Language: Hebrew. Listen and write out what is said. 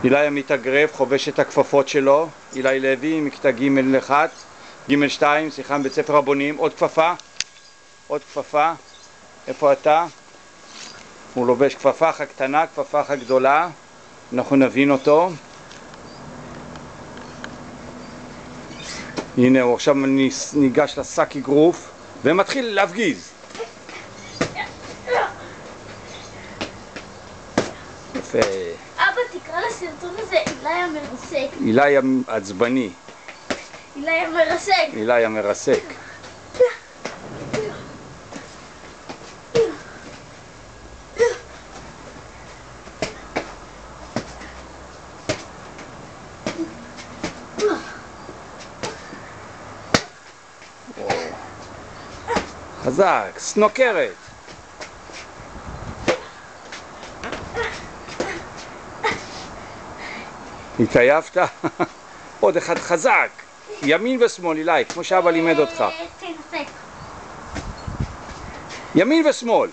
אילי המתאגרף חובש את הכפפות שלו. אילי לוי מכיתה ג' 2, סליחה, מבית ספר הבונים. עוד כפפה, עוד כפפה. איפה אתה? הוא לובש כפפה אחת קטנה, כפפה אחת גדולה. אנחנו נבין אותו. הנה הוא עכשיו ניגש לשק אגרוף ומתחיל להפגיז. יפה. אבא, תקרא לסרטון הזה אילי המרסק. אילי העצבני. אילי המרסק. אילי המרסק. חזק, סנוקרת. התעייפת? עוד אחד חזק. ימין ושמאל, אילי, כמו שאבא לימד אותך. תנסה. ימין ושמאל.